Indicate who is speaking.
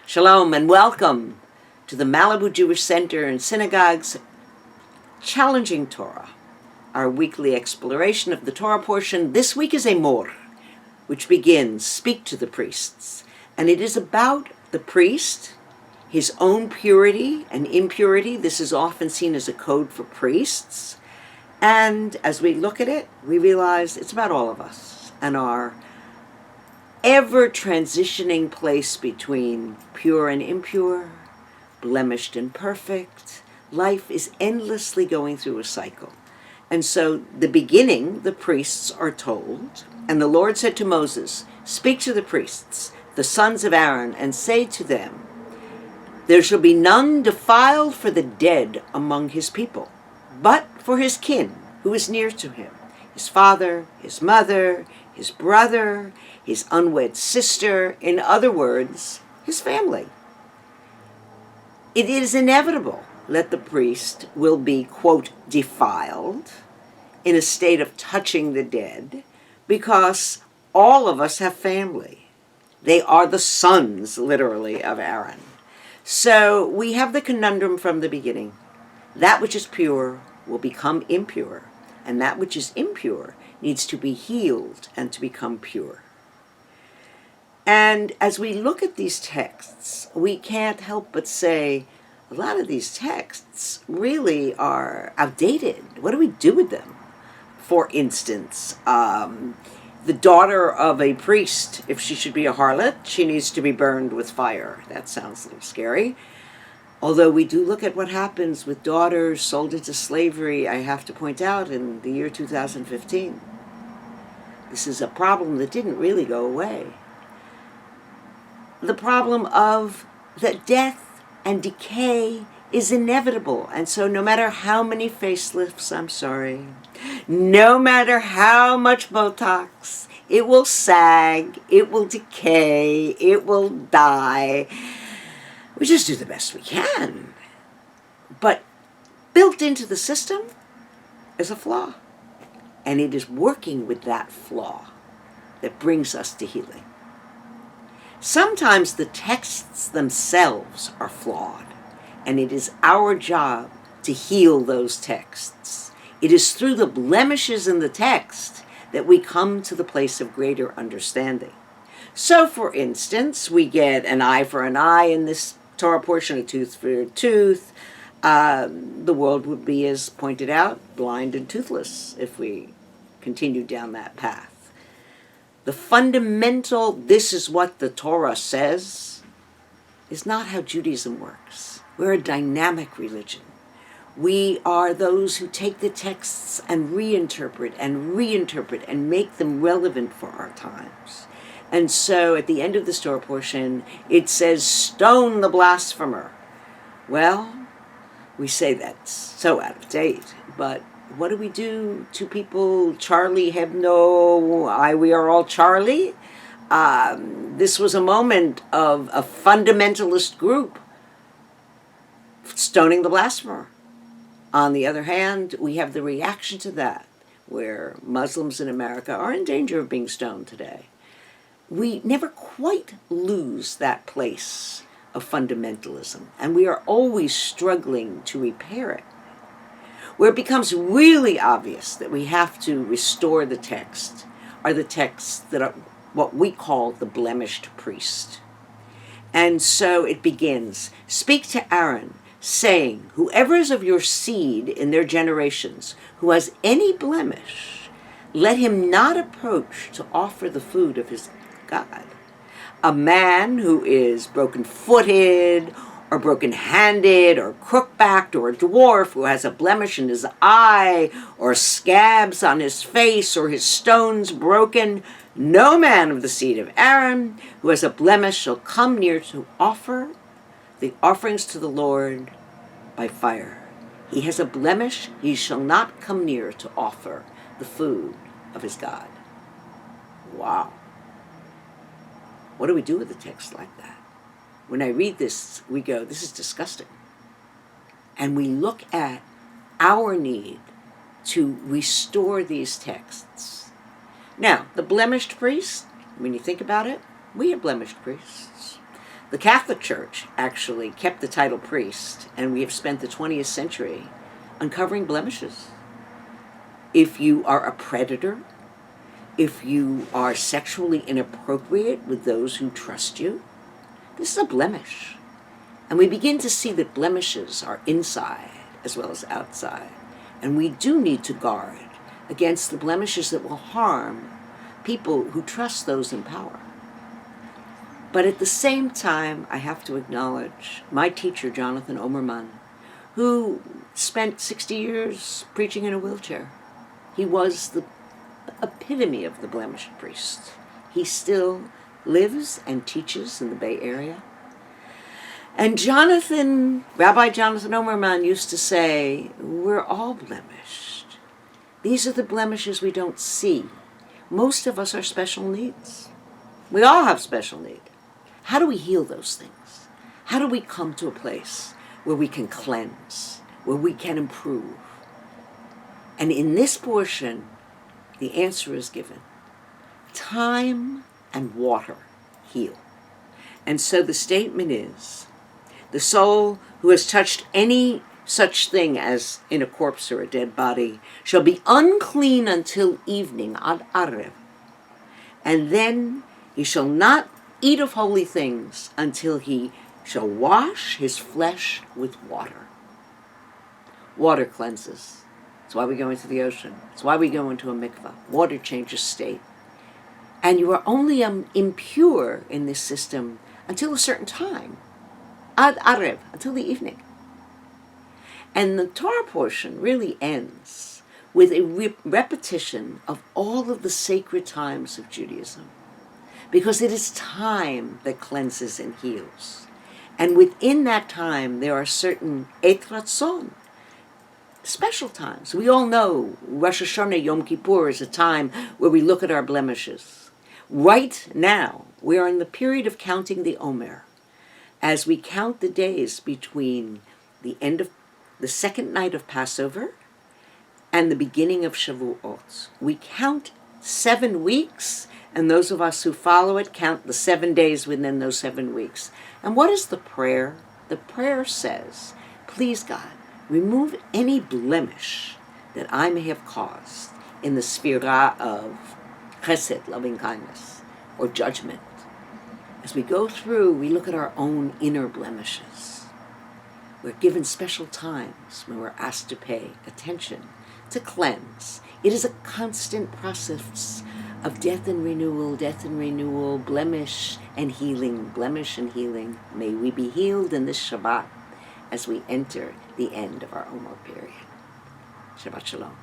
Speaker 1: Shalom and welcome to the Malibu Jewish Center and Synagogue's Challenging Torah, our weekly exploration of the Torah portion. This week is Emor, which begins, Speak to the priests. And it is about the priest, his own purity and impurity. This is often seen as a code for priests. And as we look at it, we realize it's about all of us and our ever-transitioning place between pure and impure, blemished and perfect. Life is endlessly going through a cycle. And so the beginning, the priests are told, and the Lord said to Moses, "Speak to the priests, the sons of Aaron, and say to them, there shall be none defiled for the dead among his people, but for his kin, who is near to him, his father, his mother, his brother, his unwed sister, in other words, his family." It is inevitable that the priest will be, quote, defiled in a state of touching the dead, because all of us have family. They are the sons, literally, of Aaron. So we have the conundrum from the beginning. That which is pure will become impure, and that which is impure needs to be healed and to become pure. And as we look at these texts, we can't help but say, a lot of these texts really are outdated. What do we do with them? For instance, the daughter of a priest, if she should be a harlot, she needs to be burned with fire. That sounds a little scary. Although we do look at what happens with daughters sold into slavery, I have to point out, in the year 2015. This is a problem that didn't really go away. The problem of that death and decay is inevitable. And so no matter how many facelifts, no matter how much Botox, it will sag, it will decay, it will die. We just do the best we can. But built into the system is a flaw. And it is working with that flaw that brings us to healing. Sometimes the texts themselves are flawed, and it is our job to heal those texts. It is through the blemishes in the text that we come to the place of greater understanding. So, for instance, we get an eye for an eye in this Torah portion, a tooth for a tooth. The world would be, as pointed out, blind and toothless if we continue down that path. The fundamental, this is what the Torah says, is not how Judaism works. We're a dynamic religion. We are those who take the texts and reinterpret and make them relevant for our times. And so at the end of the Torah portion, it says, "Stone the blasphemer." Well, we say that's so out of date, but what do we do to people? Charlie Hebdo, we are all Charlie. This was a moment of a fundamentalist group stoning the blasphemer. On the other hand, we have the reaction to that, where Muslims in America are in danger of being stoned today. We never quite lose that place of fundamentalism, and we are always struggling to repair it. Where it becomes really obvious that we have to restore the text are the texts that are what we call the blemished priest. And so it begins, "Speak to Aaron, saying, whoever is of your seed in their generations, who has any blemish, let him not approach to offer the food of his God. A man who is broken-footed, or broken-handed, or crook-backed, or a dwarf who has a blemish in his eye, or scabs on his face, or his stones broken, no man of the seed of Aaron who has a blemish shall come near to offer the offerings to the Lord by fire. He has a blemish, he shall not come near to offer the food of his God." Wow. What do we do with a text like that? When I read this, we go, this is disgusting. And we look at our need to restore these texts. Now, the blemished priest, when you think about it, we have blemished priests. The Catholic Church actually kept the title priest, and we have spent the 20th century uncovering blemishes. If you are a predator, if you are sexually inappropriate with those who trust you, this is a blemish. And we begin to see that blemishes are inside as well as outside. And we do need to guard against the blemishes that will harm people who trust those in power. But at the same time, I have to acknowledge my teacher, Jonathan Omerman, who spent 60 years preaching in a wheelchair. He was the epitome of the blemished priest. He still lives and teaches in the Bay Area. And Rabbi Jonathan Omerman used to say, we're all blemished. These are the blemishes we don't see. Most of us are special needs. We all have special needs. How do we heal those things? How do we come to a place where we can cleanse, where we can improve? And in this portion, the answer is given. Time and water heal. And so the statement is, the soul who has touched any such thing as in a corpse or a dead body shall be unclean until evening, ad arev. And then he shall not eat of holy things until he shall wash his flesh with water. Water cleanses. That's why we go into the ocean. That's why we go into a mikvah. Water changes state. And you are only impure in this system until a certain time. Ad arev, until the evening. And the Torah portion really ends with a repetition of all of the sacred times of Judaism. Because it is time that cleanses and heals. And within that time, there are certain et ratzon, special times. We all know Rosh Hashanah, Yom Kippur is a time where we look at our blemishes. Right now, we are in the period of counting the Omer. As we count the days between the end of the second night of Passover and the beginning of Shavuot. We count 7 weeks, and those of us who follow it count the 7 days within those 7 weeks. And what is the prayer? The prayer says, please God, remove any blemish that I may have caused in the sphera of chesed, loving kindness, or judgment. As we go through, we look at our own inner blemishes. We're given special times when we're asked to pay attention, to cleanse. It is a constant process of death and renewal, blemish and healing, blemish and healing. May we be healed in this Shabbat as we enter the end of our Emor period. Shabbat Shalom.